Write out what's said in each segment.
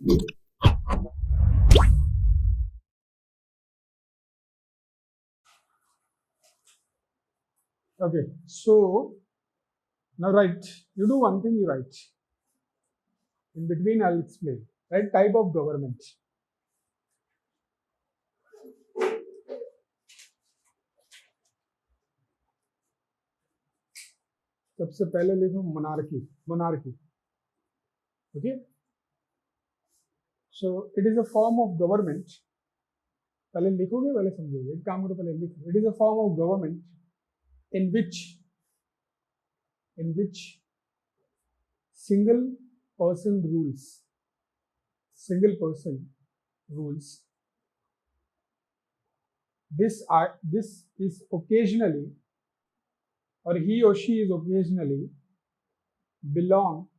Okay, so now write. You do one thing, you write. In between, I'll explain. Right? Type of government. सबसे पहले लिखो monarchy. Monarchy. Okay. So it is a form of government. पहले लिखोगे पहले समझोगे. एक काम करो पहले लिखो. It is a form of government in which single person rules. Single person rules. This is occasionally, or he or she is occasionally belong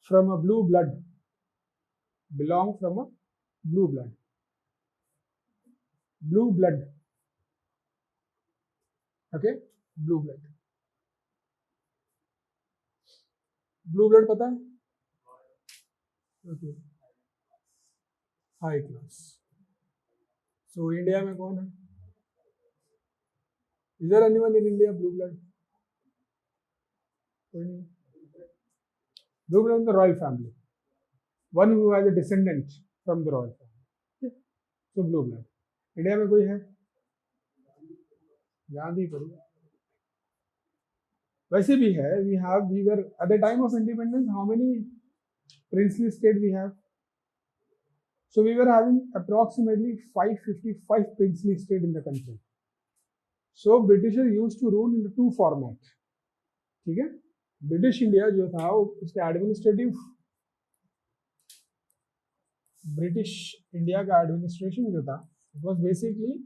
from a blue blood. Belong from a blue blood. Blue blood. Okay, blue blood. Blue blood पता है? Okay. High class. So India में कौन है? Is there anyone in India blue blood? कोई नहीं. Blue blood in the royal family. One who has a descendant from the royal family. Okay. So blue blood. India में कोई है? गांधी करो. वैसे भी है. We were at the time of independence. How many princely state we have? So we were having approximately 555 princely state in the country. So Britishers used to rule in the two format. ठीक है? British India जो था उसके administrative British India का administration जो था, it was basically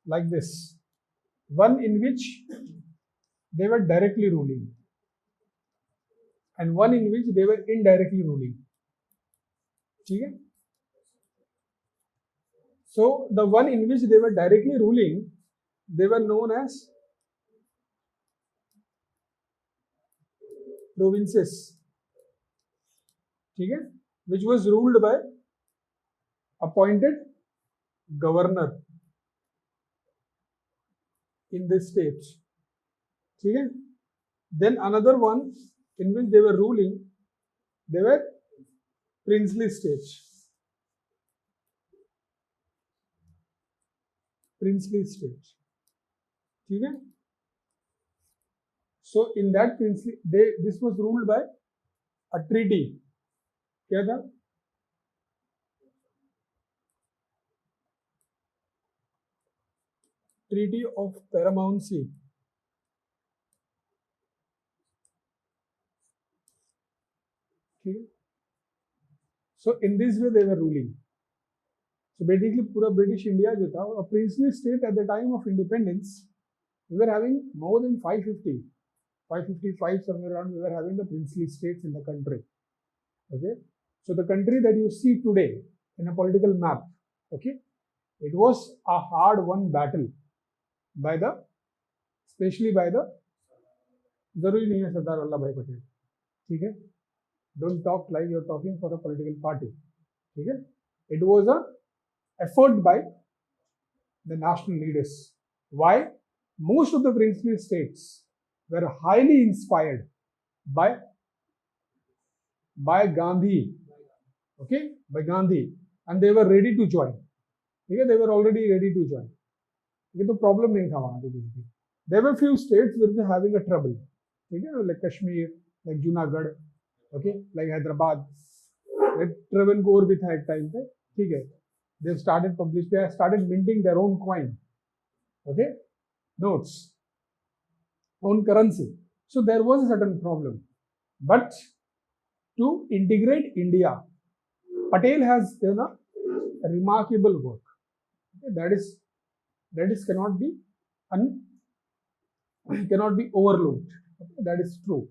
like this. One in which they were directly ruling, and one in which they were indirectly ruling. ठीक है? So the one in which they were directly ruling, they were known as provinces. ठीक है? Which was ruled by appointed governor in the states. ठीक है? Then another one in which they were ruling, they were princely states. Princely states. ठीक है? So in that princely, this was ruled by a treaty. क्या था? Treaty of Paramountcy. ठीक है? So in this way they were ruling. So basically पूरा British India जो था, a princely state at the time of independence, we were having more than 555 somewhere around. We were having the princely states in the country. Okay, so the country that you see today in a political map, okay, it was a hard-won battle by the, especially by the, जरूरी नहीं है सरदार वल्लभ भाई पटेल. ठीक है? Don't talk like you're talking for a political party. ठीक है? It was a effort by the national leaders. Why? Most of the princely states were highly inspired by Gandhi. Okay, by Gandhi, and they were ready to join. Okay, they were already ready to join. ये तो problem नहीं था वहाँ पे कुछ भी. There were few states which were having a trouble. ठीक है, like Kashmir, like Junagadh, okay, like Hyderabad, like Travancore भी था एक time पे. ठीक है, they started minting their own coin. Okay, notes, own currency. So there was a certain problem, but to integrate India, Patel has done a remarkable work. Okay, that is cannot be overlooked. Okay, that is true.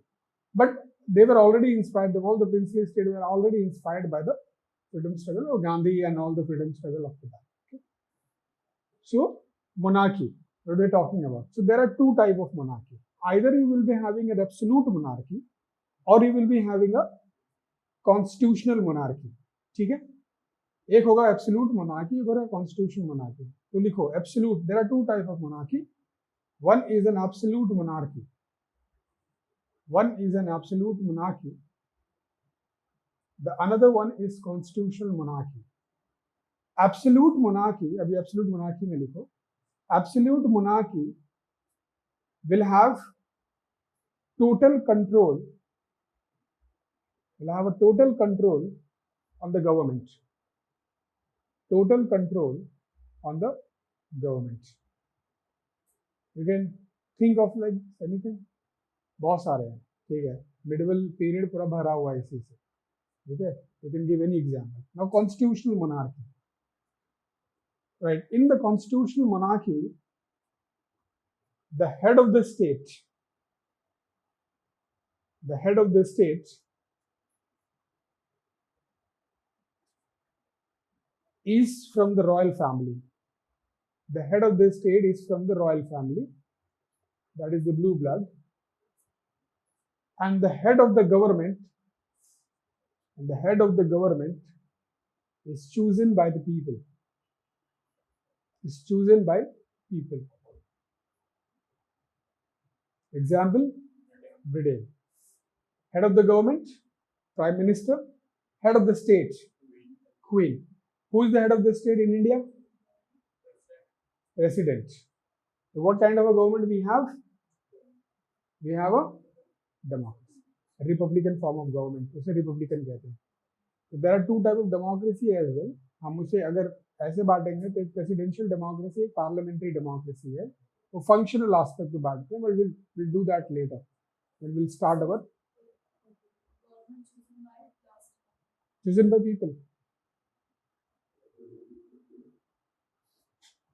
But they were already inspired. All the princely states were already inspired by the freedom struggle of Gandhi and all the freedom struggle of the time. Okay. So monarchy, what we're talking about. So there are two types of monarchy. Either you will be having an absolute monarchy, or you will be having a constitutional monarchy, ठीक है। एक होगा absolute monarchy, एक होगा constitutional monarchy. तो लिखो absolute, there are two type of monarchy, one is an absolute monarchy, one is an absolute monarchy, the another one is constitutional monarchy. Absolute monarchy, abhi absolute monarchy mein likho, absolute monarchy will have total control, will have a total control on the government, total control on the government. You can think of like anything, बहुत सारे हैं, ठीक है। Medieval period पूरा भरा हुआ है इसी से, ठीक है। You can give any example. Now constitutional monarchy, right? In the constitutional monarchy, the head of the state, the head of the state is from the royal family. The head of the state is from the royal family, that is the blue blood, and the head of the government, and the head of the government is chosen by the people, is chosen by people. Example, Britain. Head of the government, Prime Minister. Head of the state, Queen. Who is the head of the state in India? President. So what kind of a government we have? We have a democracy, a republican form of government. उसे republican कहते हैं. So there are two types of democracy as well. हम उसे अगर ऐसे बांटेंगे तो एक presidential democracy, एक parliamentary democracy है. वो functional aspect को बांटते हैं, but we'll do that later when we'll start our chosen by people.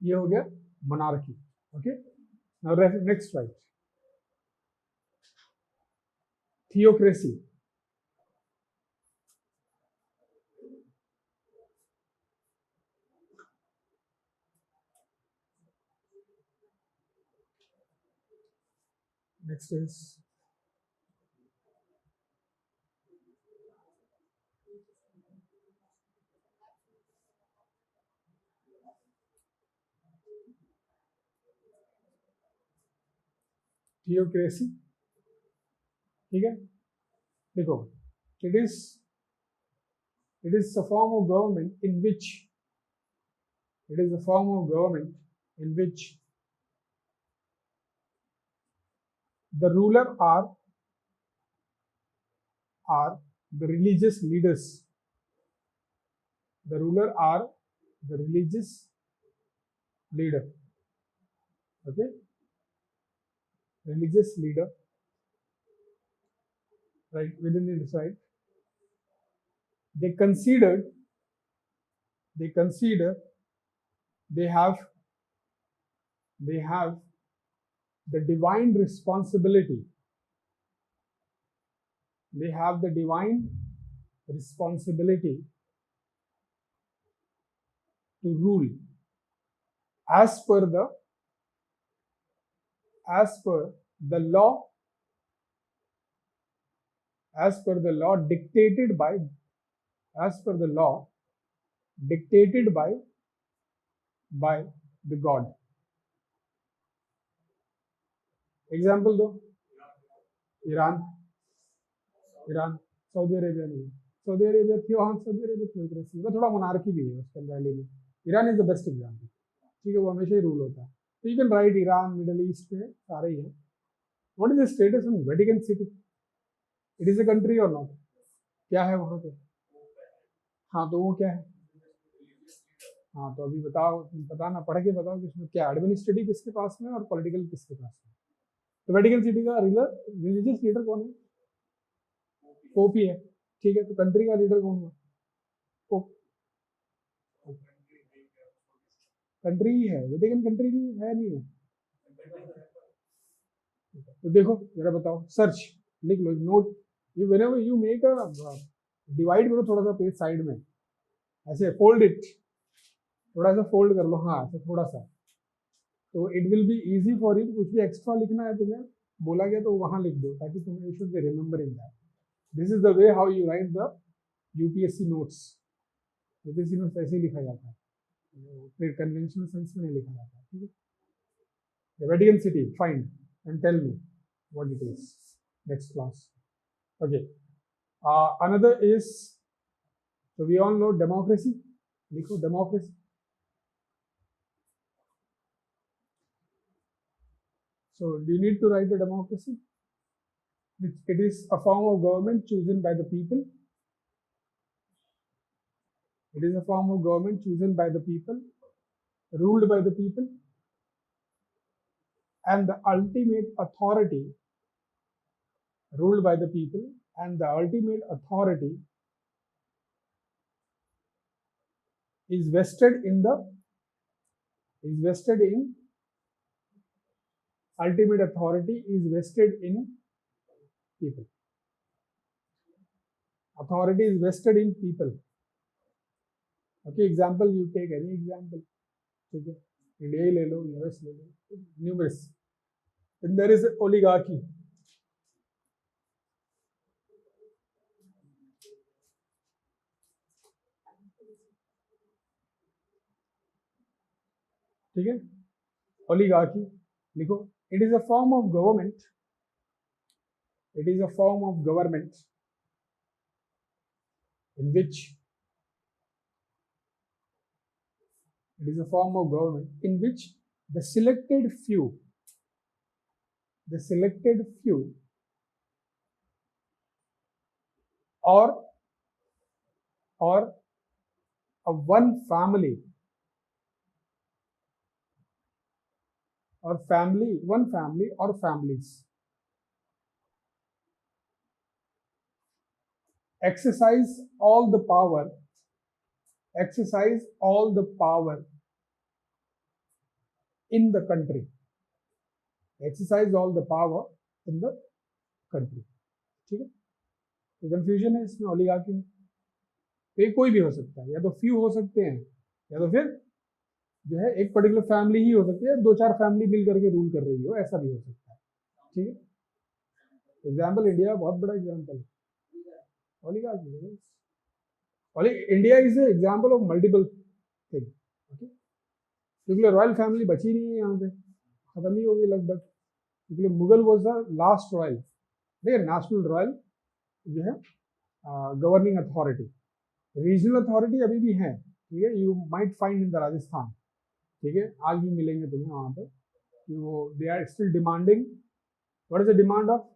ये हो गया monarchy. Okay. Now next slide. Theocracy. Next is theocracy. ठीक है, देखो, it is a form of government in which the ruler are the religious leaders. The ruler are the religious leader. Okay, religious leader, right? Within it, right? They consider they have the divine responsibility. They have the divine responsibility to rule as per the law dictated by the God. Example दो, Iran, Saudi Arabia नहीं, Saudi Arabia थी, वहाँ Saudi Arabia theocracy, वो थोड़ा monarchy भी है उसके अंदर में. Iran is the best example, ठीक है, वो हमेशा ही रूल होता है. तो you can write Iran, middle east में सारे ही है. What is the status of Vatican city? It is a country और नॉट? क्या है वहाँ पे? हाँ, तो वो क्या है? हाँ, तो अभी बताओ, बताना, पढ़ के बताओ कि इसमें क्या एडमिनिस्ट्रेटिव किसके पास में और पॉलिटिकल किसके पास में. तो वेटिकन सिटी का रिलीजियस लीडर कौन है? पोप ही है, ठीक है. तो कंट्री का लीडर कौन हुआ? पोप. कंट्री ही है, वेटिकन कंट्री भी है नहीं है. तो देखो जरा बताओ, सर्च लिख लो, note, you whenever you make a divide करो थोड़ा सा पेज साइड में, ऐसे फोल्ड इट, थोड़ा सा फोल्ड कर लो, हाँ ऐसे थोड़ा सा, तो it will be easy for you. कुछ भी एक्स्ट्रा लिखना है तुम्हें बोला गया तो वहां लिख दो, ताकि तुम्हें you should be remembering that. This is the way how you right the UPSC notes ऐसे ही लिखा जाता है, फिर कन्वेंशनल सेंस में नहीं लिखा जाता है, ठीक है. The Vatican City, find and tell me what it is. Next class. Okay. Another is, so we all know democracy. लिखो democracy. So do you need to write the democracy? It is a form of government chosen by the people. It is a form of government chosen by the people, ruled by the people, and the ultimate authority, ruled by the people, and the ultimate authority is vested in ultimate authority is vested in people. Authority is vested in people. Okay, example, you take any example. Okay, India ले लो, US ले लो, numerous. Then there is oligarchy. ठीक है, oligarchy लिखो. It is a form of government. It is a form of government in which it is a form of government in which the selected few or a one family or families exercise all the power in the country. Exercise all the power in the country. ठीक है, तो confusion है इसमें oligarchy में. तो ये कोई भी हो सकता है, या तो फ्यू हो सकते हैं, या तो फिर जो है एक पर्टिकुलर फैमिली ही हो सकती है, दो चार फैमिली मिल करके रूल कर रही हो, ऐसा भी हो सकता है. ठीक है, एग्जाम्पल इंडिया बहुत बड़ा एग्जाम्पल है oligarchy. India is a example of multiple thing. क्योंकि रॉयल फैमिली बची नहीं है यहाँ पे, खत्म ही हो गई लगभग. क्योंकि Mughal was the last royal, national royal जो है गवर्निंग अथॉरिटी. रीजनल अथॉरिटी अभी भी है, ठीक है, you might find in the Rajasthan. ठीक है, आज भी मिलेंगे तुम्हें वहाँ पे कि वो they are still demanding. What is the demand of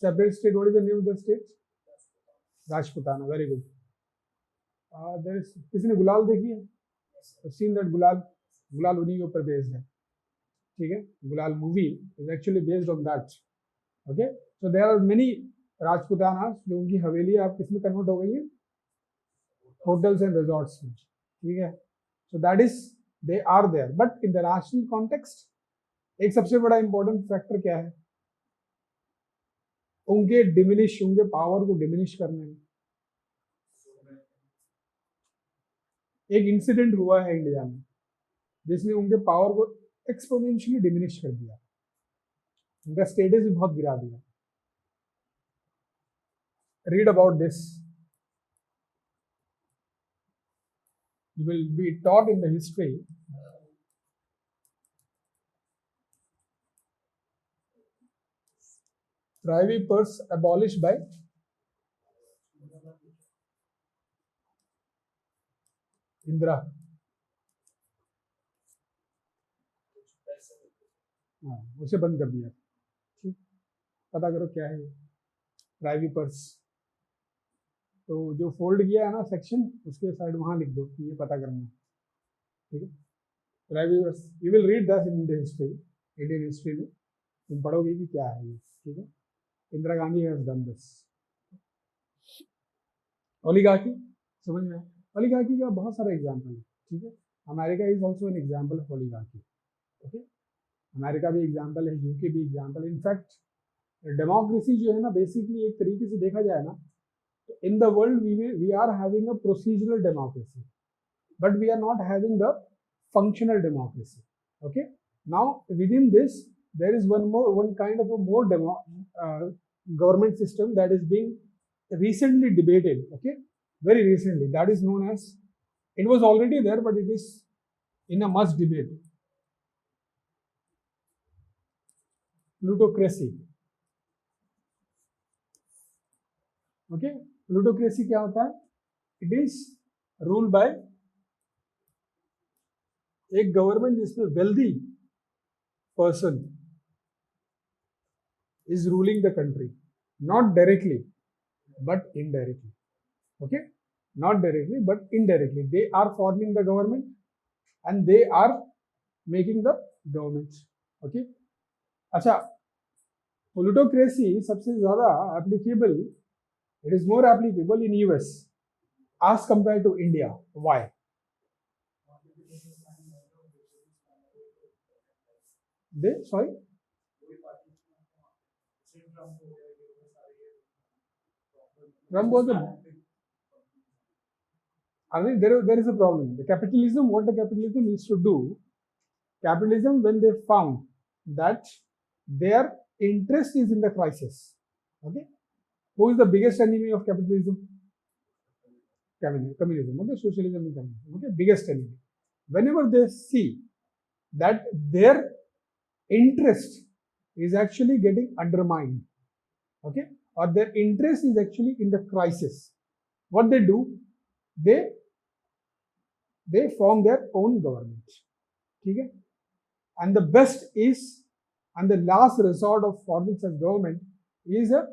separate state? What is the name of the state? Rajputana. Very good. किसी ने गुलाल देखी है? सीन दैट गुलाल उन्हीं के ऊपर बेस्ड है. ठीक है, Gulaal movie is actually based on that. Okay, so there are many Rajputanas जो उनकी हवेली आप किस में कन्वर्ट हो गई है? होटल्स एंड रिजॉर्ट्स में. ठीक है, so that is they are there. But in the national context एक सबसे बड़ा इंपॉर्टेंट फैक्टर क्या है? उनके पावर को डिमिनिश करने में. एक इंसिडेंट हुआ है इंडिया में जिसने उनके पावर को एक्सपोनेंशियली डिमिनिश कर दिया, उनका स्टेटस भी बहुत गिरा दिया. Read about this. You will be taught in the history privy purse abolished by Indira. हाँ, उसे बंद कर दिया. ठीक, पता करो क्या है प्राइवी पर्स. तो जो फोल्ड किया है ना सेक्शन, उसके साइड वहाँ लिख दो कि ये पता करना. ठीक है, privy purse you will read that in the history, Indian history में तुम पढ़ोगे कि क्या है ये. ठीक है, Indira Gandhi has done this. Oligarchy समझ में? ओलिगार्की का बहुत सारा एग्जाम्पल है. ठीक है, America is also an example of oligarchy. Okay, America भी एग्जाम्पल है, यूके भी एग्जाम्पल. इनफैक्ट डेमोक्रेसी जो है ना, बेसिकली एक तरीके से देखा जाए ना, तो in the world we are having a procedural democracy, but we are not having the functional democracy. Okay, now within this there is one kind of a more government system that is being recently debated, okay, very recently. That is known as, it was already there, but it is in a much debate. Plutocracy. Okay, plutocracy क्या होता है? It is ruled by एक government जिसमें wealthy person is ruling the country, not directly but indirectly. Okay, not directly but indirectly. They are forming the government and they are making the government. Okay, अच्छा, plutocracy सबसे ज़्यादा applicable, it is more applicable in US as compared to India. Why? They, sorry? Trump was a, I mean, there is a problem. The capitalism, what the capitalism needs to do, capitalism, when they found that their interest is in the crisis. Okay, who is the biggest enemy of capitalism? Communism. Okay, socialism and communism. Okay, biggest enemy. Whenever they see that their interest is actually getting undermined, okay, or their interest is actually in the crisis, what they do, they form their own government. Okay, and the best is, and the last resort of forming such government is a,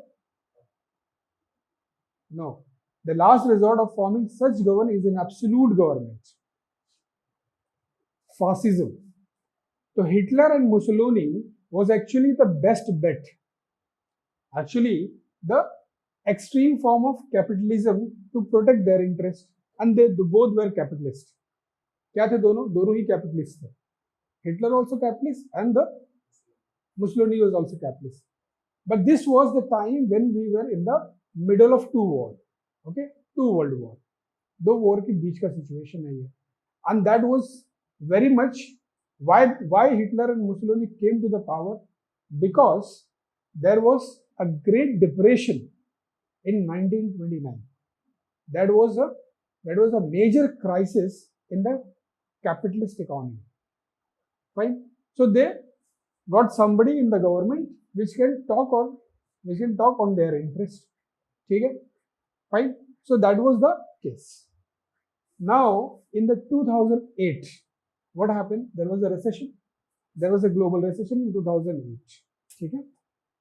no, the last resort of forming such government is an absolute government. Fascism. So Hitler and Mussolini was actually the best bet. Actually, the extreme form of capitalism to protect their interest, and they both were capitalists. क्या थे दोनों? दोनों ही capitalist थे. Hitler also capitalist and the Mussolini was also capitalist. But this was the time when we were in the middle of two wars. Okay, two world war. दो war के बीच का situation है ये. And that was very much why Hitler and Mussolini came to the power, because there was a Great Depression in 1929. That was a major crisis in the capitalist economy. Fine. So they got somebody in the government which can talk on their interest. Okay? Fine. So that was the case. Now in the 2008, what happened? There was a recession. There was a global recession in 2008. Okay?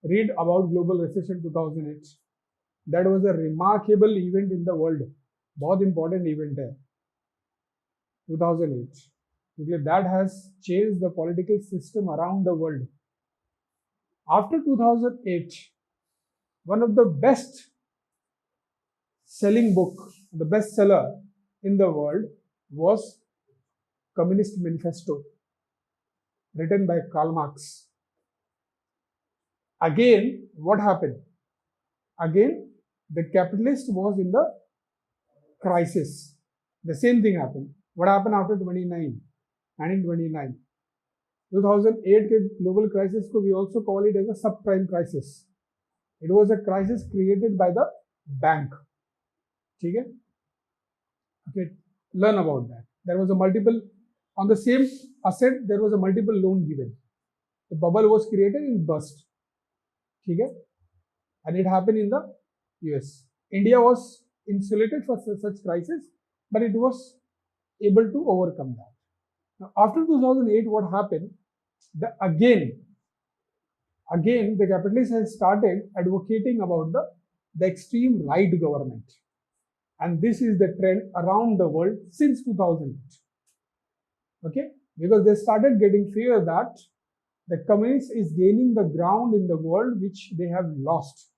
Read about global recession 2008. That was a remarkable event in the world. बहुत important event है 2008. Because that has changed the political system around the world. After 2008, one of the best selling book, the bestseller in the world was Communist Manifesto, written by Karl Marx. Again, what happened? Again, the capitalist was in the crisis. The same thing happened. What happened after 1929? 2008 के global crisis को we also call it as a subprime crisis. It was a crisis created by the bank. ठीक है? Okay, learn about that. There was a multiple, on the same asset, there was a multiple loan given. The bubble was created and burst. ठीक है? And it happened in the US. India was insulated for such crisis, but it was able to overcome that. Now, after 2008, what happened? Again, the capitalists have started advocating about the extreme right government. And this is the trend around the world since 2008. Okay? Because they started getting fear that the communists is gaining the ground in the world which they have lost.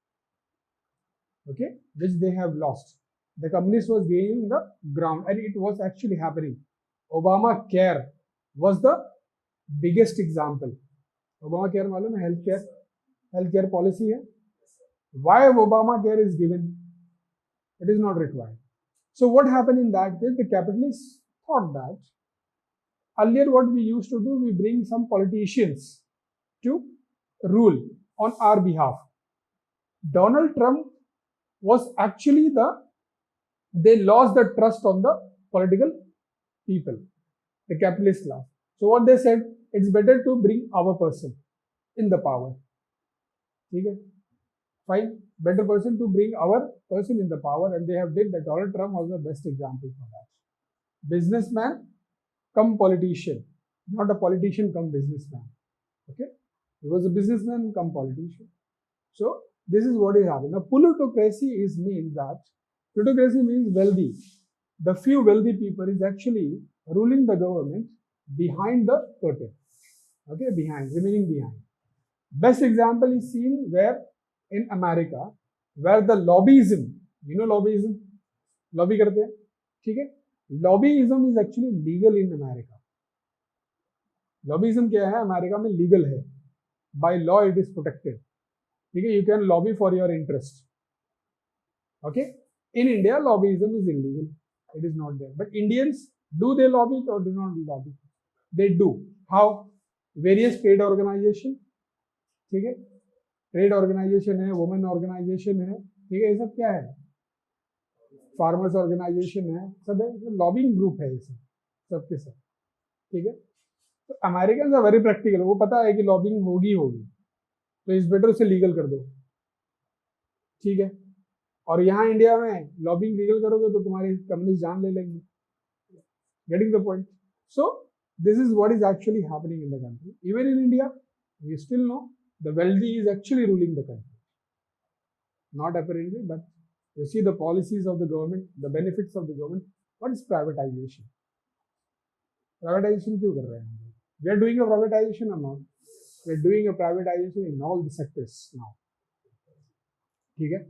Okay? Which they have lost. The communists was gaining the ground, and it was actually happening. Obamacare was the biggest example. Obamacare मालूम है, healthcare policy है. Why Obamacare is given? It is not required. So what happened in that case? The capitalists thought that earlier what we used to do, we bring some politicians to rule on our behalf. Donald Trump was actually they lost the trust on the political people, the capitalist class. So what they said, it's better to bring our person in the power. Okay? Fine, better person to bring our person in the power, and they have did that. Donald Trump was the best example for that. Businessman come politician, not a politician come businessman. Okay, he was a businessman come politician. So this is what is happening. Now plutocracy means that plutocracy means wealthy. The few wealthy people is actually ruling the government behind the curtain. Okay, remaining behind. Best example is seen where in America, where the lobbyism, lobbyism, lobby करते हैं, ठीक है? Lobbyism is actually legal in America. Lobbyism क्या है? America में legal है. By law it is protected. ठीक है? You can lobby for your interest. Okay? In India, lobbyism is illegal. It is not there. But Indians, do they lobby or do not lobby? They do. How? Various trade organization, ठीक है, trade organisation है, women organisation है, ठीक है, ये सब क्या है, फार्मर्स ऑर्गेनाइजेशन है, सब है, लॉबिंग ग्रुप है, ये सब के सब, ठीक है. तो अमेरिकन आर वेरी प्रैक्टिकल, वो पता है कि लॉबिंग होगी, तो इस बेटर उसे लीगल कर दो, ठीक है. और यहाँ इंडिया में लॉबिंग लीगल करोगे तो तुम्हारी कंपनी जान ले लेंगे. Getting the point. So this is what is actually happening in the country. Even in India, we still know the wealthy is actually ruling the country. Not apparently, but you see the policies of the government, the benefits of the government. What is privatization? Privatization क्यों कर रहे हैं? We are doing a privatization or not? We are doing a privatization in all the sectors now. ठीक है?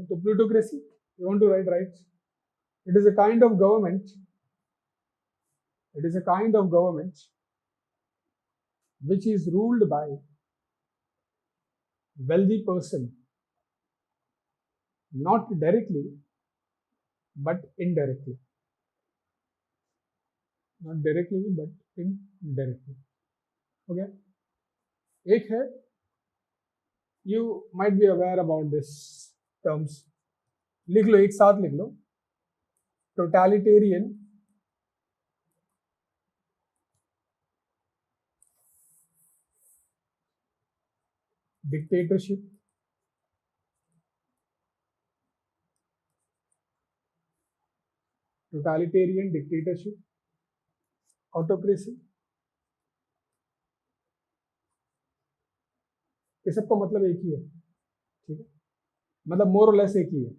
So plutocracy, you want to write rights? It is a kind of government. It is a kind of government which is ruled by wealthy person, not directly but indirectly. Not directly but indirectly. Okay. एक है, you might be aware about this terms. लिख लो, एक साथ लिख लो. Totalitarian dictatorship, totalitarian dictatorship, autocracy. ये सबका मतलब एक ही है, ठीक है, मतलब मोर और लेस एक ही है.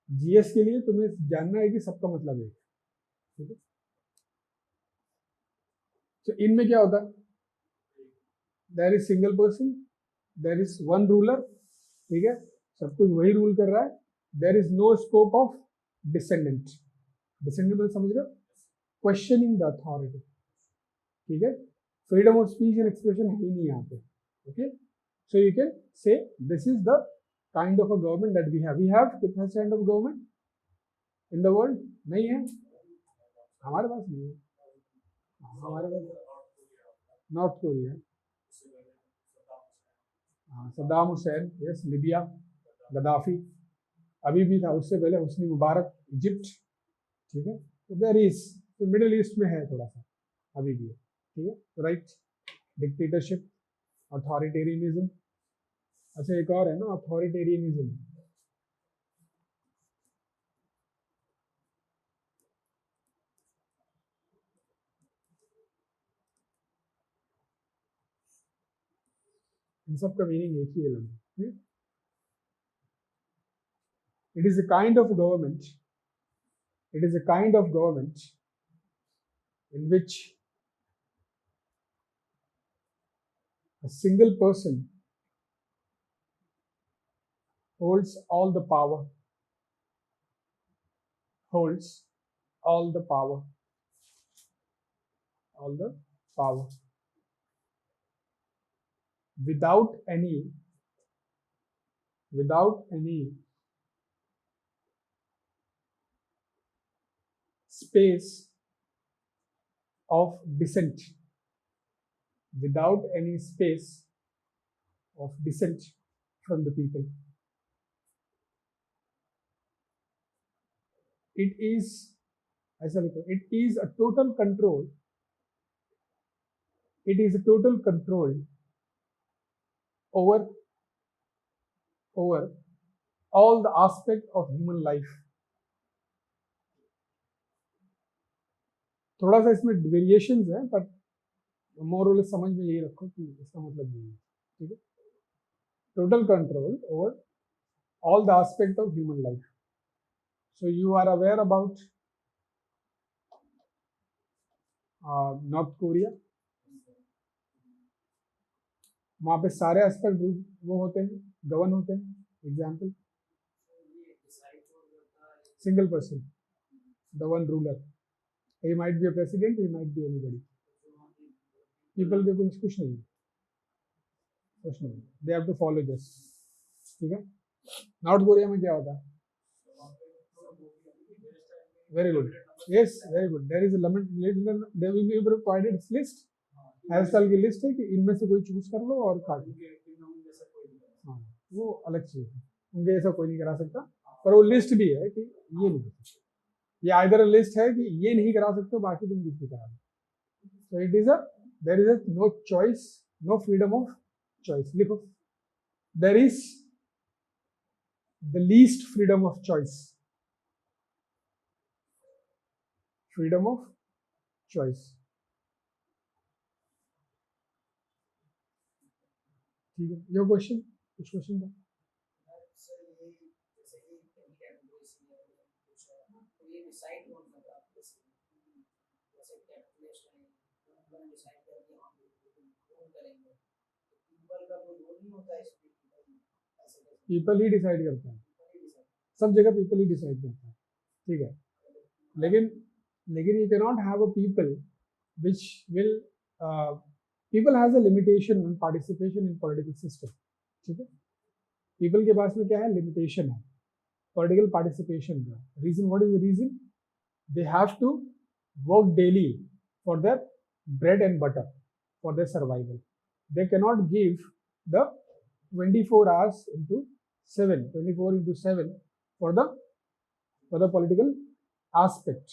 जीएस के लिए तुम्हें जानना है कि सबका मतलब एक, ठीक है. तो इनमें क्या होता है? There is single person, there is one ruler, ठीक है, सब कुछ वही रूल कर रहा है. There is no scope of descendant. Descendant समझ रहे हो? क्वेश्चनिंग द अथॉरिटी, ठीक है. Freedom of speech and expression है ही नहीं यहाँ पे. Okay, so you can say this is the kind of a government that we have. We have कितना kind of government in the world? नहीं है, हमारे पास नहीं है. हमारे पास North Korea, Saddam Hussein, yes, Libya, Gaddafi, अभी भी था, उससे पहले हुस्नी मुबारक, इजिप्ट, ठीक है. तो देयर इज, तो मिडिल ईस्ट में है थोड़ा सा अभी भी, ठीक है. Right, dictatorship, authoritarianism. अच्छा, एक और है ना, अथॉरिटेरियनिज्म. इन सब का मीनिंग एक ही है. It is a kind of government. It is a kind of government in which a single person holds all the power, holds all the power, all the power, without any space of dissent, without any space of dissent from the people. it is, ऐसा लिखो, it is a total control, it is a total control over all the aspect of human life. थोड़ा सा इसमें variations है, पर मोर और less समझ में यही रखो कि इसका मतलब यही है, ठीक है. Total control over all the aspect of human life. So you are aware about North Korea. वहाँ पे सारे एस्पेक्ट वो होते हैं, गवर्न होते हैं. Example, single person, the one ruler. he might be a president, he might be anybody. People के कुछ नहीं है, कुछ नहीं. They have to follow this, ठीक है. नॉर्थ कोरिया में क्या होता है? Very good, yes, very good. There is a limit, there will be provided list. Hair style की लिस्ट है कि इनमें से कोई चूज कर लो और काट लो. हाँ, वो अलग चीज है, उनके ऐसा कोई नहीं करा सकता. पर वो लिस्ट भी है कि ये नहीं, ये आइदर लिस्ट है कि ये नहीं करा सकते, बाकी तुम कुछ भी करा लो. So it is a, there is a no choice, no freedom of choice. लिखो, there is the least freedom of choice. Freedom of choice, ठीक है. योर क्वेश्चन, कुछ क्वेश्चन था? पीपल ही डिसाइड करता है, सब जगह पीपल ही डिसाइड करता है, ठीक है. लेकिन you can not have a people which will people has a limitation on participation in political system, ठीक है. पीपल के पास में क्या है? लिमिटेशन है पॉलिटिकल पार्टिसिपेशन का. Reason, what is the reason? They have to work daily for their bread and butter, for their survival. They can not give the 24 hours into 7, 24 into 7 for the political aspect,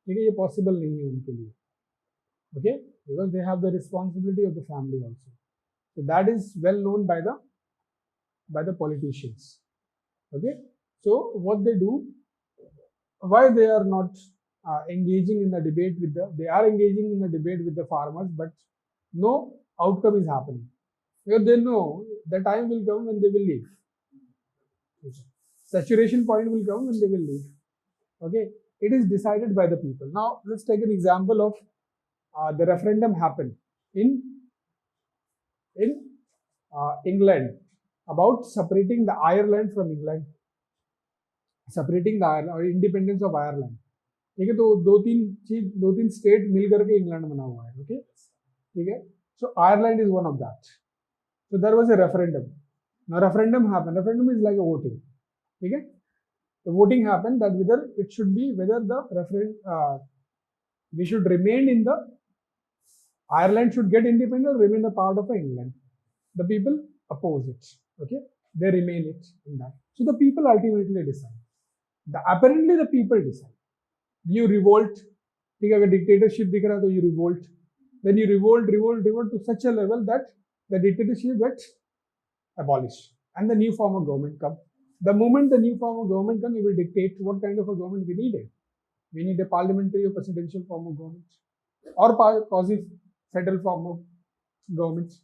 ठीक है. ये possible नहीं है उनके लिए, okay, because they have the responsibility of the family also. So that is well known by the politicians, okay. So what they do, why they are not engaging in the debate with they are engaging in the debate with the farmers, but no outcome is happening, because they know the time will come when they will leave. Saturation point will come when they will leave, okay. It is decided by the people. Now let's take an example of the referendum happened in England about separating the Ireland from England, separating the Ireland or independence of Ireland, ठीक है. तो दो तीन state मिल करके England बना हुआ है, okay, ठीक है. So Ireland is one of that. So there was a referendum. Now referendum happened. Referendum is like a voting, ठीक है. The voting happened that whether the referendum we should remain in the Ireland should get independent or remain a part of England. The people oppose it, okay. They remain it in that. So the people ultimately decide. Apparently the people decide. You revolt, ठीक है. अगर dictatorship दिख रहा है तो you revolt. Then you revolt to such a level that the dictatorship gets abolished and the new form of government comes. The moment the new form of government comes, you will dictate what kind of a government we needed. We need a parliamentary or presidential form of government, or quasi-federal form of government,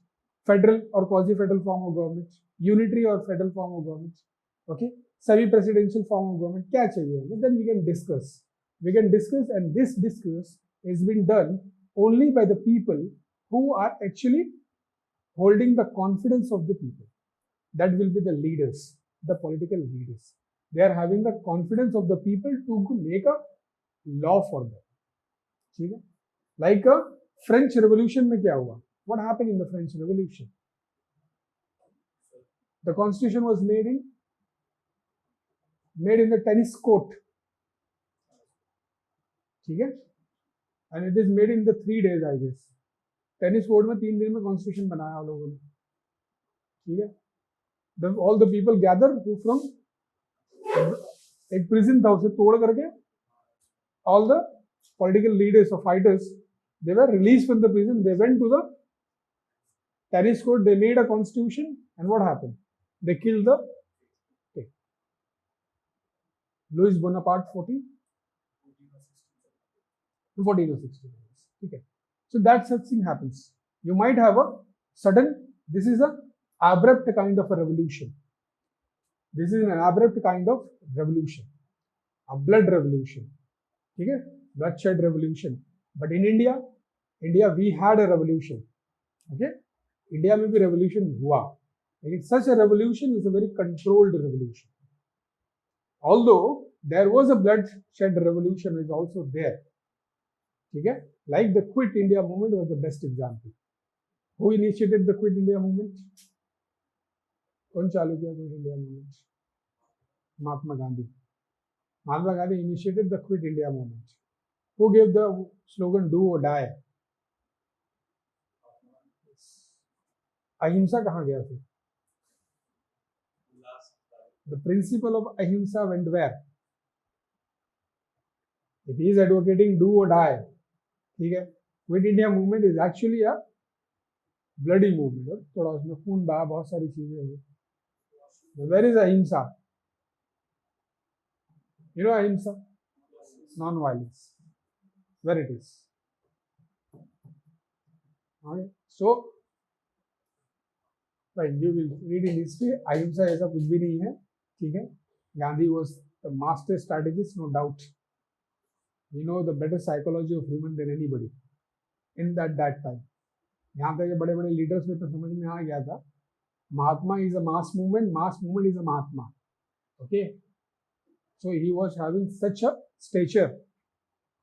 federal or quasi-federal form of government, unitary or federal form of government, okay. Semi-presidential form of government क्या चाहिए हमें? Then we can discuss, and this discourse is being done only by the people who are actually holding the confidence of the people. That will be the leaders, the political leaders. They are having the confidence of the people to make a law for them, ठीक है. Like a French Revolution में क्या हुआ? What happened in the French Revolution? The constitution was made in the tennis court, ठीक है. And it is made in the 3 days, I guess. Tennis court में 3 दिन में कॉन्स्टिट्यूशन बनाया लोगों ने, ठीक है. All the people gather from एक प्रिजन था, उसे तोड़ करके all the political leaders or fighters, they were released from the prison. They went to the tennis court. They made a constitution, and what happened? They killed the king. Louis Bonaparte, 14 or 16. Okay. So that such thing happens. You might have a sudden. This is a abrupt kind of a revolution. This is an abrupt kind of revolution, a blood revolution. Okay, bloodshed revolution. But in India we had a revolution. Okay, India में भी revolution हुआ. लेकिन such a revolution is a very controlled revolution. Although there was a bloodshed revolution is also there. Okay, like the Quit India movement was the best example. Who initiated the Quit India movement? कौन चालू किया Quit India movement? Mahatma Gandhi. Mahatma Gandhi initiated the Quit India movement. Who gave the slogan "Do or Die"? अहिंसा कहाँ गया फिर? The principle of ahimsa went where? If he is advocating "Do or Die," ठीक है? Quit India movement is actually a bloody movement. थोड़ा उसमें खून बहा, बहुत सारी चीजें हुई. Where is ahimsa? You know ahimsa? Non-violence. Where it is? Okay. So, when you will read in history, ahimsa ऐसा कुछ भी नहीं है, ठीक है? Gandhi was the master strategist, no doubt. You know the better psychology of human than anybody in that time. यहाँ तक के बड़े-बड़े leaders में तो समझ में आ गया था. Mahatma is a mass movement is a Mahatma. Okay. So he was having such a stature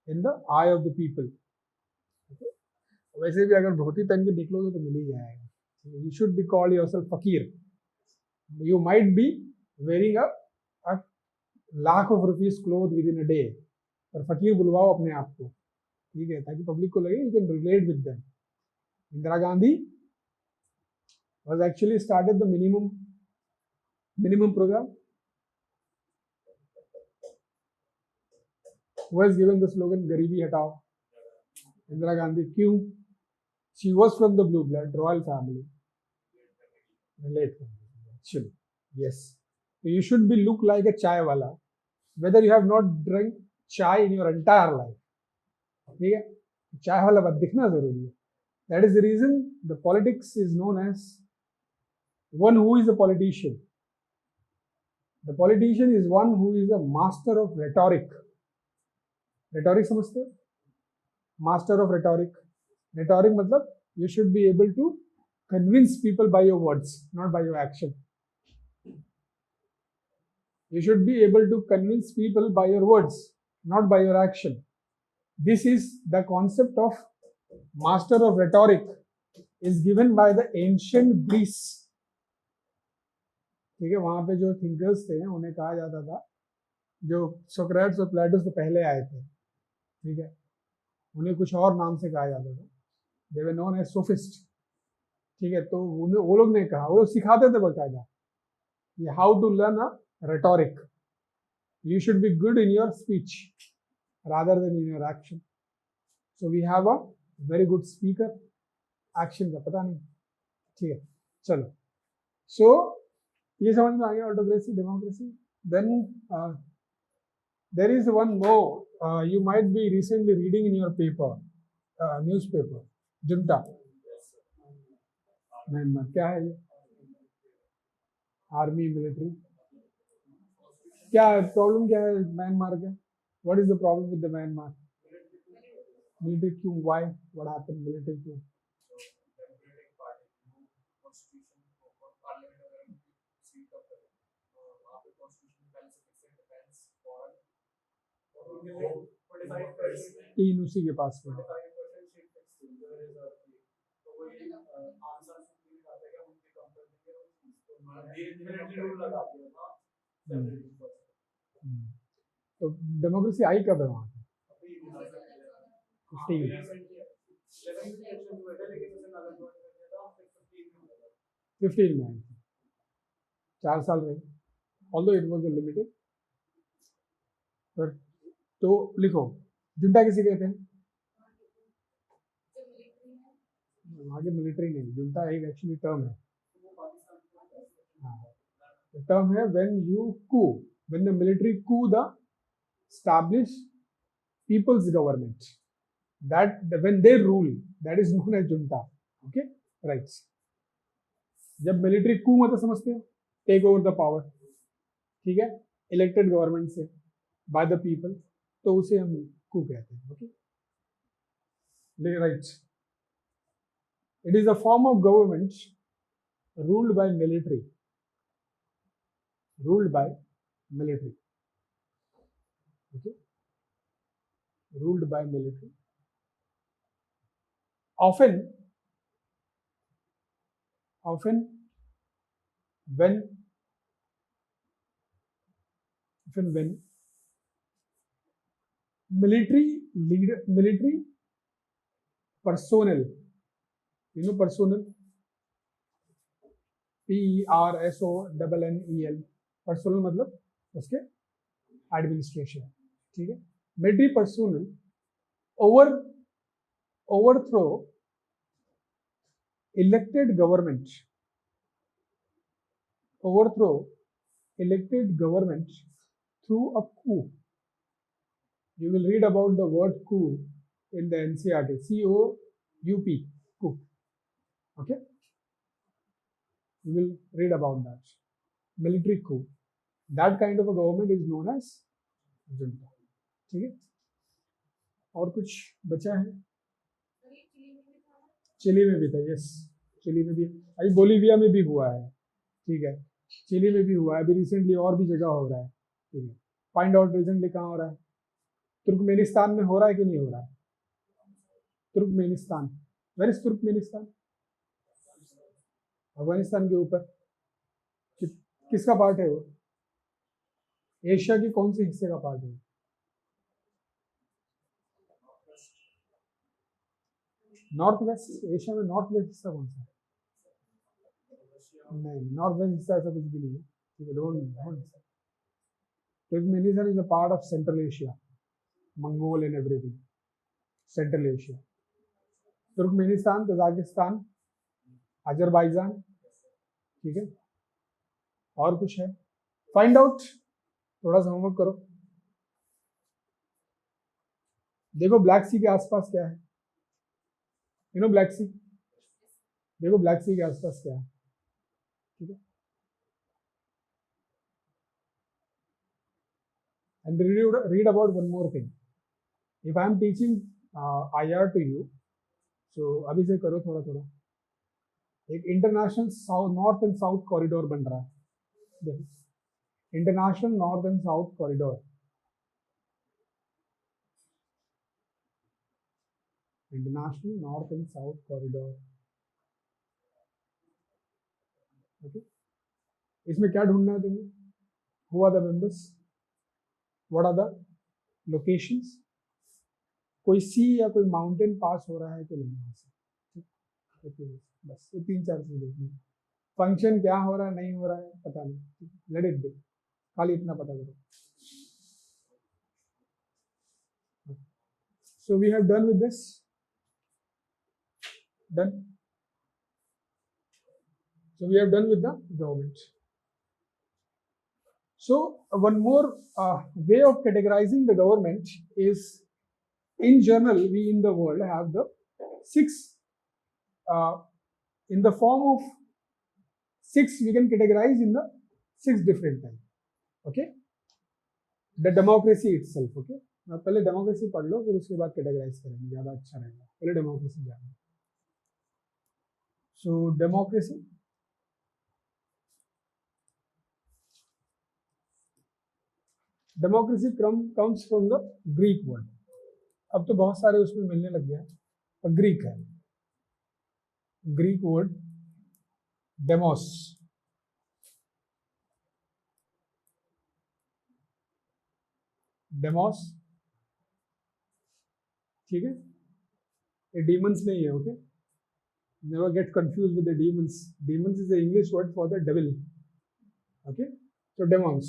in the eye of the people. Okay. वैसे भी अगर धोती पहन के निकलोगे तो मिल ही जाएगा. You should be called yourself fakir. You might be wearing a lakh of rupees clothes within a day. पर फकीर बुलवाओ अपने आप को, ठीक है, ताकि पब्लिक को लगे you can relate with them. Indira Gandhi was actually started the minimum program. Who has given the slogan "Garibi Hatao"? Indira Gandhi. क्यों? She was from the blue blood, royal family. Late family, actually. Yes. So you should be look like a chai wala, whether you have not drunk chai in your entire life. ठीक है? चाय वाला बस दिखना जरूरी है. That is the reason the politics is known as one who is a politician. The politician is one who is a master of rhetoric. Rhetoric समझते हो? Master of rhetoric. Rhetoric मतलब you should be able to convince people by your words, not by your action. You should be able to convince people by your words, not by your action. This is the concept of master of rhetoric is given by the ancient Greece. ठीक है, वहां पे जो thinkers थे उन्हें कहा जाता था, जो सोक्रेट्स और प्लेटोस तो पहले आए थे, ठीक है, उन्हें कुछ और नाम से कहा जाता था. दे वर नोन एज सोफिस्ट. ठीक है, तो उन्हें वो लोग ने कहा, वो लोग सिखाते थे बकायदा ये how to learn a rhetoric. You should be good in your speech rather than in your action. So we have a very good speaker. Action का पता नहीं. ठीक है, चलो. So ये समझ में आ गया autocracy, democracy. Then there is one more. You might be recently reading in your paper, newspaper. Junta. Myanmar. क्या है ये? Army, military. क्या प्रॉब्लम क्या है म्यांमार का? What is the problem with the Myanmar? Military क्यों? व्हाई? What happened? मिलिट्री क्यों? तीन उसी के पास में. तो डेमोक्रेसी आई कब है वहां पे? 15 में आई थी. 4 साल रही. Although it was limited. पर तो लिखो जुंटा किसे कहते हैं? आगे मिलिट्री नहीं, जुंटा एक एक्चुअली टर्म है। टर्म है when you coup, when the military coup the established people's government, that when they rule, that is known as junta. Okay, right. जब मिलिट्री कू मतलब समझते हो, टेक ओवर द पावर, ठीक है, elected government से by the people, तो उसे हम कू कहते हैं। Okay, right. It is a form of government ruled by military, ruled by military. Okay, ruled by military, often when military leader, military personnel, you know personnel, PERSONNEL, personnel मतलब उसके administration, ठीक है। Military personnel overthrow elected government, overthrow elected government through a coup. You will read about the word coup in the NCERT, COUP, coup. Okay, you will read about that. Military coup, that kind of a government is known as junta. ठीक है, और कुछ बचा है? Chilli में भी था, yes, chilli में भी, अभी बोलीविया में भी हुआ है, ठीक है, चिली में भी हुआ है, अभी रिसेंटली और भी जगह हो रहा है, ठीक है। फाइंड आउट रिसेंटली कहाँ हो रहा है? तुर्कमेनिस्तान में हो रहा है कि नहीं हो रहा है? Turkmenistan, where is Turkmenistan? Afghanistan के ऊपर, किसका पार्ट है वो? एशिया के कौन से हिस्से का पार्ट है? नॉर्थ वेस्ट, एशिया में नॉर्थ वेस्ट हिस्सा कौन सा है? नहीं, नॉर्थ वेस्ट हिस्सा ऐसा कुछ भी नहीं है, ठीक है, don't. Turkmenistan is a part of central Asia, Mongol and everything, central Asia. Turkmenistan, Tajikistan, Azerbaijan, ठीक है, और कुछ है? फाइंड आउट, थोड़ा सा होमवर्क करो। देखो ब्लैक सी के आसपास क्या है, यू नो ब्लैक सी, देखो ब्लैक सी के आसपास क्या है, ठीक है। And read about one more thing. If I am teaching IR to you, so अभी से करो थोड़ा थोड़ा। एक international south, north and south corridor बन रहा है, देखो, international north and south corridor, international north and south corridor, okay. इसमें क्या ढूंढना है तुम्हें? Who are the members, what are the locations, कोई सी या कोई माउंटेन पास हो रहा है कि नहीं वहां से, ठीक, बस ये 3-4 चीज देखनी है। फंक्शन क्या हो रहा है, नहीं हो रहा है, पता नहीं, लेट इट बी, खाली इतना पता करो। So we have done with this. Done. So we have done with the government. So one more way of categorizing the government is, in general, we in the world have the 6, in the form of 6, we can categorize in the 6 different types. Okay. The democracy itself. Okay. now पहले democracy पढ़ लो, फिर उसके बाद categorise करेंगे, ज़्यादा अच्छा रहेगा। पहले डेमोक्रेसी जानो। So democracy, democracy comes from the Greek word. अब तो बहुत सारे उसमें मिलने लग गया, पर ग्रीक है, ग्रीक वर्ड डेमोस, डेमोस, ठीक है, ये डीमंस नहीं है, okay, never get confuse with the demons, demons is the English word for the devil, okay. तो demos,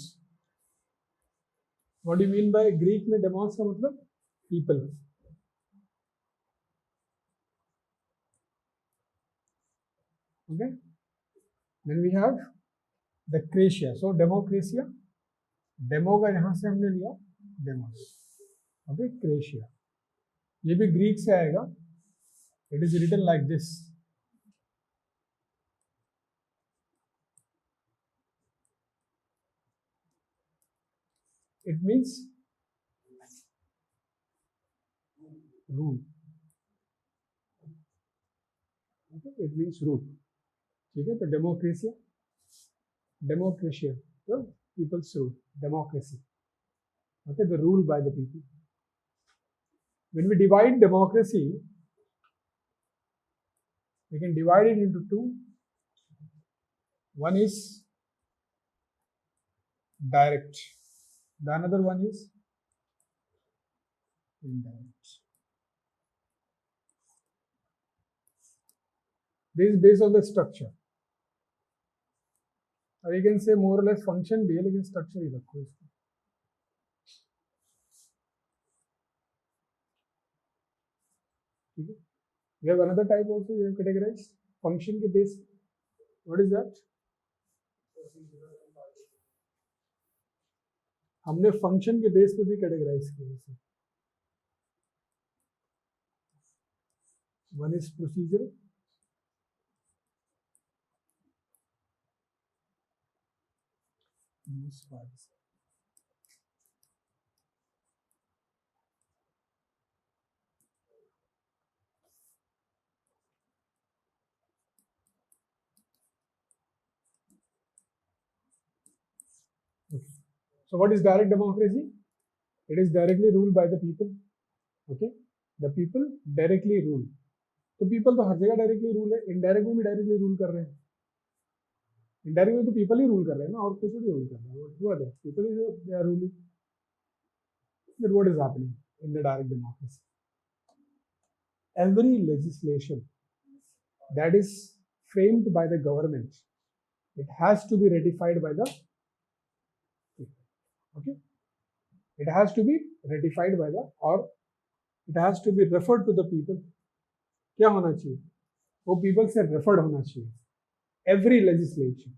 what do you mean by Greek में डेमोस का मतलब? people. Okay. Then we have the Cratia. So democracia, demo का यहां से हमने लिया demos. Okay, क्रेशिया. ये भी ग्रीक से आएगा. It is written like this. It means rule. It means rule. ठीक है, तो डेमोक्रेसिया, डेमोक्रेशिया, तो people's rule, democracy. Okay, the rule by the people. When we divide democracy, we can divide it into two. One is direct, the another one is indirect. This is based on the structure. Or you can say more or less function भी है, लेकिन structure ही रखो इसको. ठीक है. We have another type also. You have categorized function के base. What is that? हमने function के base पे भी categorize किया. One is procedural. Okay. So what is direct democracy? It is directly ruled by the people. Okay, the people directly rule. तो people तो हर जगह directly rule है, indirect में भी directly rule कर रहे हैं. Indirect में तो people ही rule कर रहे हैं ना, और कुछ भी rule कर रहे हैं. What are people is they are ruling. But what is happening in the direct democracy? Every legislation that is framed by the government, it has to be ratified by the people. Okay, it has to be ratified by the, or it has to be referred to the people. क्या होना चाहिए? वो people से referred होना चाहिए. Every legislation.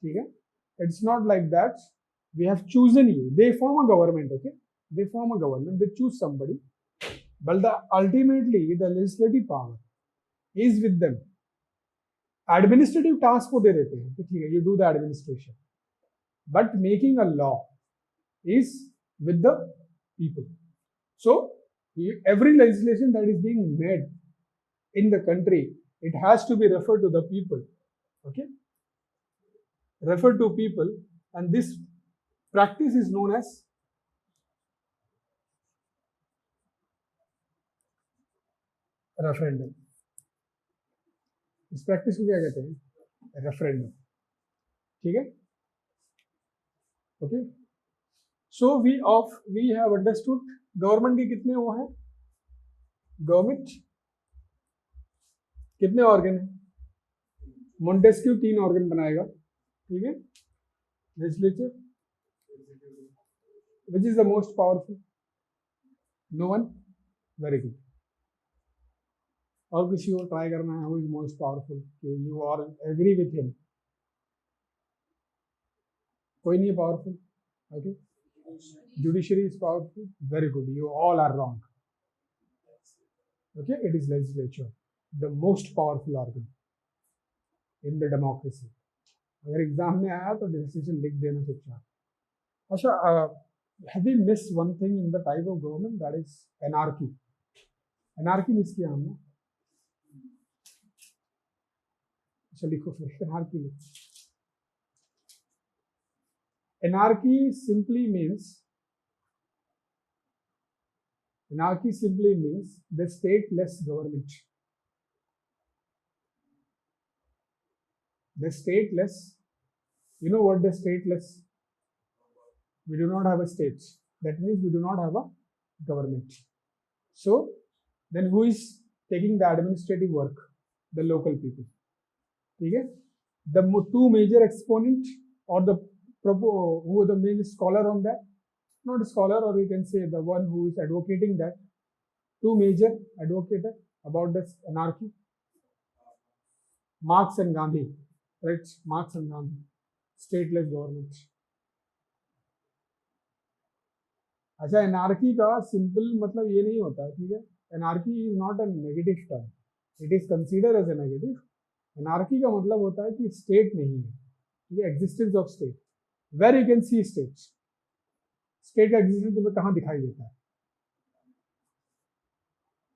ठीक है? It's not like that. We have chosen you. They form a government. Okay, they form a government. They choose somebody, but ultimately the legislative power is with them. Administrative task को दे देते हैं कि ठीक है, you do the administration, but making a law is with the people. So every legislation that is being made in the country, it has to be referred to the people. Okay, referred to people, and this practice is known as referendum. इस practice को क्या कहते हैं? Referendum. ठीक है. Okay, so we have understood government के कितने वो हैं. गवर्नमेंट कितने ऑर्गन है? मोंटेस्क्यू 3 ऑर्गन बनाएगा. ठीक है. Legislature, which is the most powerful? No one. Very good. और किसी को ट्राई करना है, who is most powerful? You are agree with him? कोई नहीं है powerful. Okay, judiciary is powerful. Very good. You all are wrong. Okay, it is legislature the most powerful organ in the democracy. अगर exam में आया तो decision लिख देना चुपचाप. अच्छा, have we miss one thing in the type of government, that is anarchy. Anarchy miss किया हमने. अच्छा लिखो फिर, एनार्की लिखो. Anarchy simply means the stateless government. The stateless, you know what the stateless? We do not have a state. That means we do not have a government. So then who is taking the administrative work? The local people. Okay? The two major exponent, or the who are the main scholar on that? not a scholar, or we can say the one who is advocating that, two major advocates about this anarchy, Marx and Gandhi, right? Marx and Gandhi, stateless government. अच्छा, anarchy का simple मतलब ये नहीं होता है, ठीक है? Anarchy is not a negative term, it is consider as a negative. Anarchy का मतलब होता है कि स्टेट नहीं है, ठीक है? Existence of state, where you can see state. State का एग्जिस्टेंस तुम्हें कहाँ दिखाई देता है?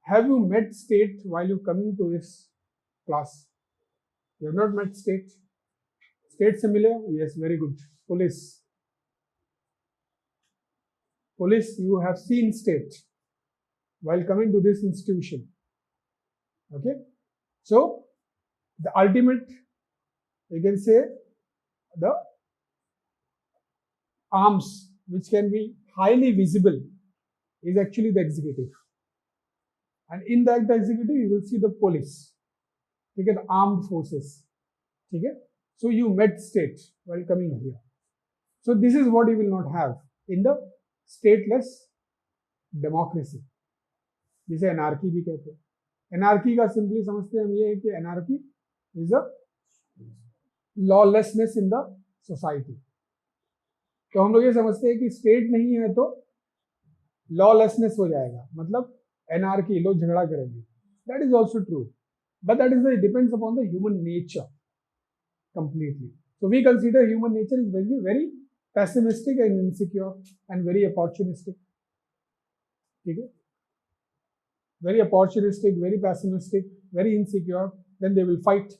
Have you met state while you coming to this class? You have not met state. State familiar? Yes, very good. Police. Police, you have seen state while coming to this institution. Okay? So, the ultimate, you can say, the arms which can be highly visible is actually the executive. And in that executive, you will see the police, okay, the armed forces, okay. So you met state while coming here. So this is what you will not have in the stateless democracy, जिसे anarchy भी कहते हैं. Anarchy का simply समझते हैं हम ये है कि anarchy is a lawlessness in the society. तो हम लोग ये समझते हैं कि स्टेट नहीं है तो लॉलेसनेस हो जाएगा, मतलब एनार्की, लोग झगड़ा करेंगे. That is also true, but that is depends upon the human nature completely. So we consider human nature is very, very pessimistic and insecure and very opportunistic. Okay? Very opportunistic, very pessimistic, very insecure. Then they will fight,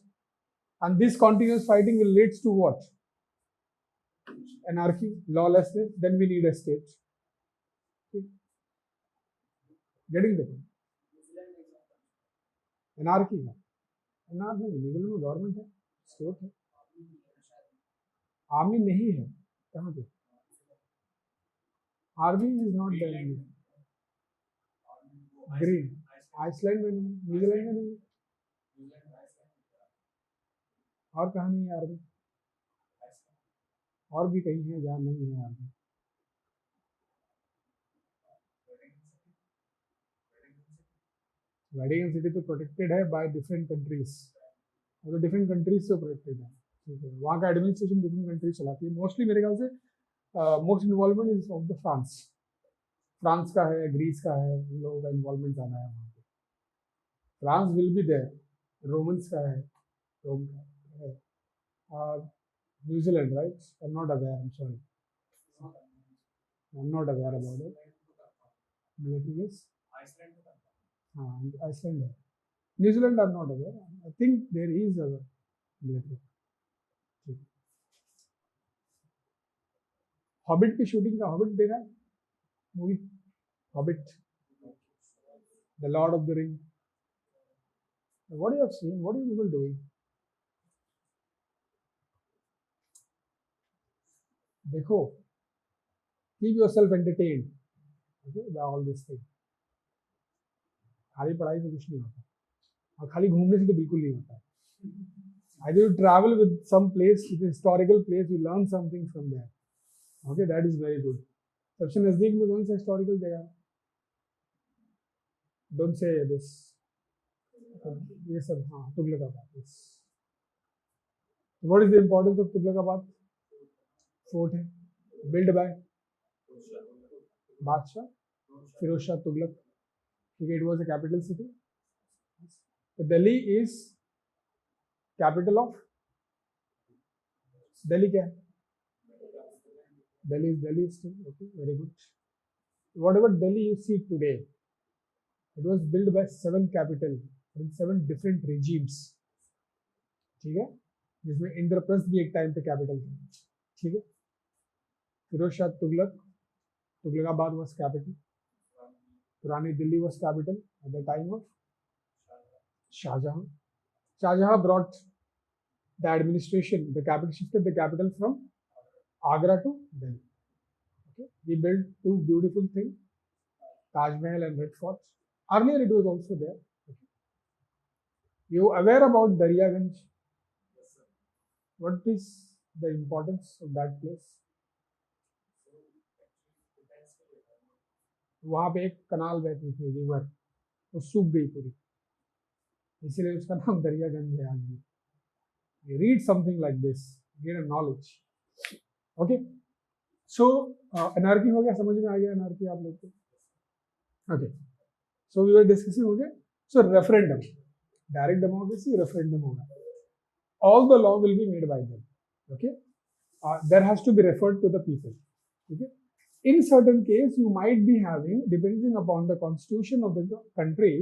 and this continuous fighting will lead to what? Anarchy, lawlessness. Then we need a state. Okay? Getting the point? Anarchy. Anarchy illegal में government है, state है. Army नहीं है, कहाँ पे? Army is not there. Green, Iceland में नहीं, New Zealand में नहीं, और कहाँ नहीं है आर्मी? और भी कहीं है जहाँ नहीं है आर्मी. वेटिकन सिटी तो प्रोटेक्टेड है बाय डिफरेंट कंट्रीज, तो डिफरेंट कंट्रीज से प्रोटेक्टेड है. वहाँ का एडमिनिस्ट्रेशन डिफरेंट कंट्रीज चलाती है. मोस्टली मेरे ख्याल से most involvement is of the France. France का है, ग्रीस का है, इन लोगों का इन्वॉल्वमेंट ज़्यादा है वहाँ पे. France will be there. Romans का है, रोम का है. New Zealand, right? I am not aware, I am sorry, I am not aware about it. हाँ, आइसलैंड है. New Zealand I am not aware. I think there is a military. Hobbit की shooting का, Hobbit देखा है movie? Hobbit, the Lord of the Ring. What you have seen, what are people doing? देखो, keep yourself entertained, okay, bye all this thing. खाली पढ़ाई से कुछ नहीं होता, और खाली घूमने से तो बिल्कुल नहीं होता. Either you travel with some place, with a historical place, you learn something from there. Okay, that is very good. सबसे नजदीक में कौन सा हिस्टोरिकल जगह है? Don't say this. ये सब, हाँ, Tughlakabad. What is the importance of Tughlakabad? Fort है, built by बादशाह Firoz Shah Tughlaq. It was a capital city. So Delhi is capital of, Delhi क्या है? Delhi is still, okay, very good. Whatever Delhi you see today, it was built by 7 capital in 7 different regimes. ठीक है, जिसमें इंद्रप्रस्थ भी एक time पे capital था. ठीक है, फिरोज शाह तुगलक, तुगलकाबाद was capital. पुरानी Delhi was capital at the time of Shahjahan. Shahjahan brought the administration, the capital, shifted the capital from Agra to Delhi. Okay, he built 2 beautiful things, Taj Mahal and Red Fort. Earlier it was also there. Okay. You aware about Daryaganj? What is the importance of that place? वहां पे एक कनाल बहती थी, river, वो सूख गई पूरी, इसलिए उसका नाम दरियागंज है आज भी। Read something like this, get a knowledge. Okay, so anarchy हो गया, समझ में आ गया एनार्की आप लोग को? Okay, so we were discussing, हो गया। So referendum, direct democracy, referendum होगा, all the law will be made by them. Okay, there has to be referred to the people. Okay, in certain case you might be having, depending upon the constitution of the country,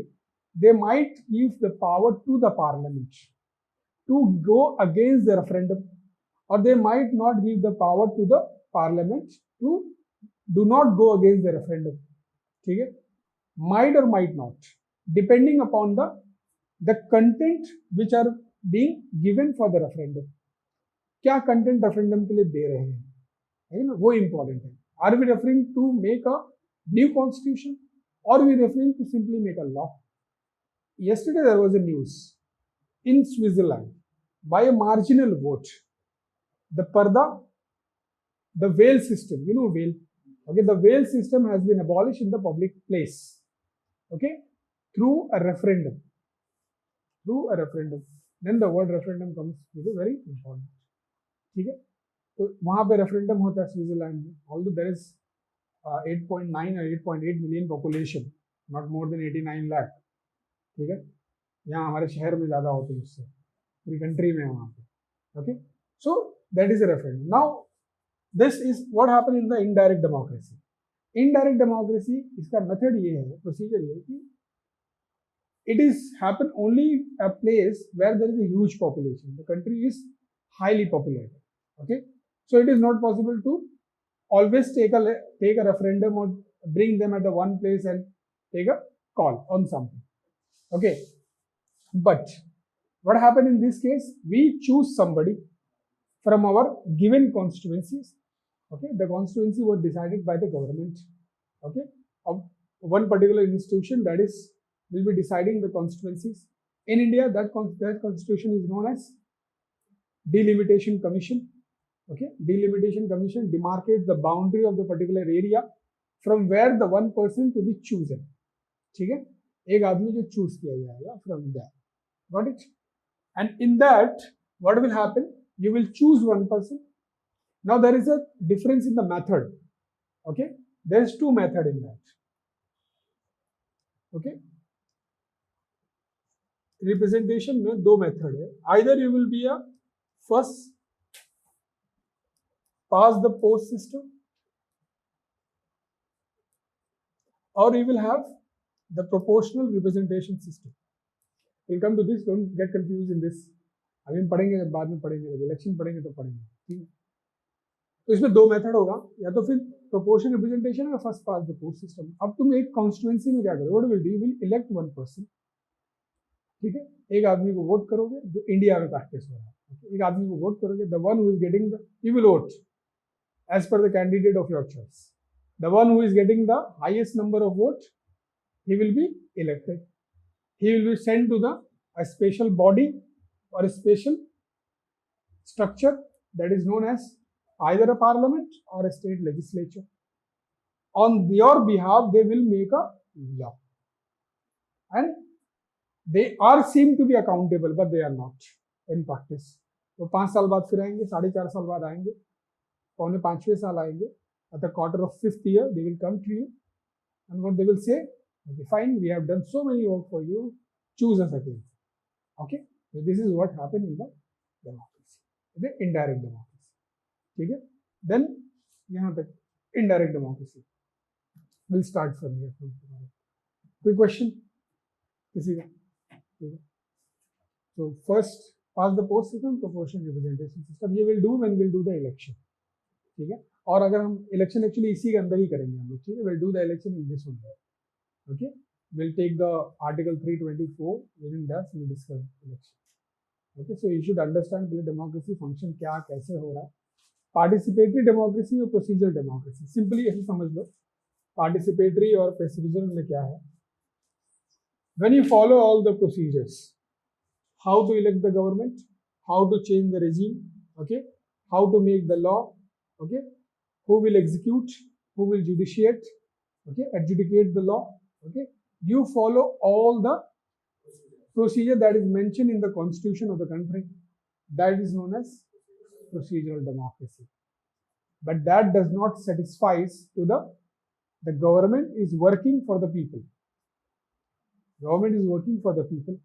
they might give the power to the parliament to go against the referendum, or they might not give the power to the parliament to do not go against the referendum. Okay, might or might not, depending upon the content which are being given for the referendum. क्या content referendum के लिए दे रहे हैं, है ना, वो important है। Are we referring to make a new constitution, और we referring to simply make a law? Yesterday there was a news in Switzerland, by a marginal vote, the parda, the veil system, you know veil, okay, the veil system has been abolished in the public place, okay, through a referendum, then the word referendum comes with a very important, ठीक है। तो वहां पे referendum होता है Switzerland में, although there is 8.9 और 8.8 million population, not more than 89 lakh, ठीक है। यहाँ हमारे शहर में ज्यादा होते हैं उससे, पूरी कंट्री में है वहाँ पे। Okay, so that is a referendum. Now this is what happen in the indirect democracy. Indirect democracy, इसका मेथड ये है, प्रोसीजर ये है कि it is happen only a place where there is a huge population, the country is highly populated. Okay, so it is not possible to always take a referendum or bring them at the one place and take a call on something. Okay, but what happened in this case, we choose somebody from our given constituencies. Okay, the constituency was decided by the government, okay, of one particular institution, that is will be deciding the constituencies. In India, that constitution is known as delimitation commission. Okay, delimitation commission demarcates the boundary of the particular area from where the one person to be chosen. ठीक है, एक आदमी जो choose किया जाएगा from there. Got it? And in that, what will happen? You will choose one person. Now there is a difference in the method. Okay, there is two method in that. Okay, representation में दो method है, either you will be a first past the post system, और you will have the proportional representation system. Will come to this, don't get confuse in this, अभी हम पढ़ेंगे, बाद में पढ़ेंगे, इलेक्शन पढ़ेंगे तो पढ़ेंगे, ठीक है। तो इसमें दो मेथड होगा, या तो फिर प्रोपोर्शनल रिप्रेजेंटेशन या first past the post system. अब तुम एक कॉन्स्टिट्यूएंसी में क्या करोगे, what will do, you will elect one person, ठीक है, एक आदमी को वोट करोगे, जो इंडिया में प्रैक्टिस हो रहा है, एक आदमी को वोट करोगे, the one who is getting the, you will vote as per the candidate of your choice, the one who is getting the highest number of vote, he will be elected, he will be sent to a special body or a special structure that is known as either a parliament or a state legislature. On your behalf they will make a law, and they are seem to be accountable, but they are not in practice. तो 5 साल बाद फिर आएंगे, 4.5 साल बाद आएंगे, पौने 5वें साल आएंगे, at the quarter of 5th year they will come to you, and what they will say, okay, fine, we have done so many work for you, choose us again. Okay, so this is what happened in the democracy, the indirect democracy, ठीक है। then यहाँ तक indirect democracy, we'll start from here, from tomorrow. कोई question किसी का? So first pass the post system, proportional representation system, ये will do when we'll do the election, ठीक है। और अगर हम election actually इसी के अंदर ही करेंगे हम लोग, ठीक है, we'll do the election in this one, okay, we'll take the article 324, within that we'll discuss election, okay। So you should understand पहले democracy function क्या कैसे हो रहा है, participatory democracy और procedural democracy, simply ऐसे समझ लो, participatory और procedural में क्या है, when you follow all the procedures, how to elect the government, how to change the regime, okay, how to make the law, okay, who will execute, who will judiciate, Okay, adjudicate the law. Okay, you follow all the procedure that is mentioned in the constitution of the country. That is known as procedural democracy. But that does not satisfies to the government is working for the people. Government is working for the people.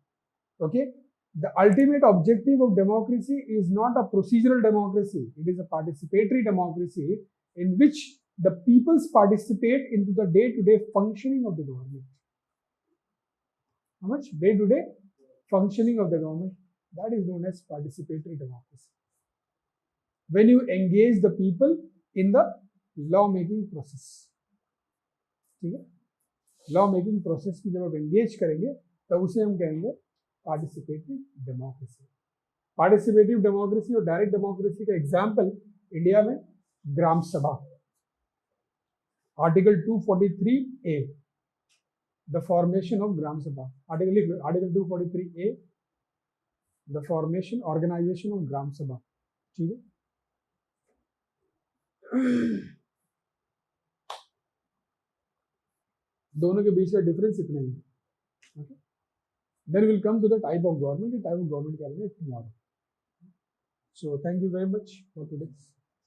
Okay, the ultimate objective of democracy is not a procedural democracy. It is a participatory democracy in which the peoples participate into the day-to-day functioning of the government. How much? Day-to-day functioning of the government. That is known as participatory democracy. When you engage the people in the law-making process. ठीक है? Law-making process की जब आप engage करेंगे तब उसे हम कहेंगे पार्टिसिपेटिव डेमोक्रेसी. पार्टिसिपेटिव डेमोक्रेसी और डायरेक्ट डेमोक्रेसी का एग्जाम्पल इंडिया में Gram Sabha, article 243A, the formation of Gram Sabha. Article 243A, the formation organisation of Gram Sabha. ठीक है. दोनों के बीच का डिफरेंस इतना ही है. Okay? Then we'll come to the type of government. The type of government क्या है tomorrow. So thank you very much for today.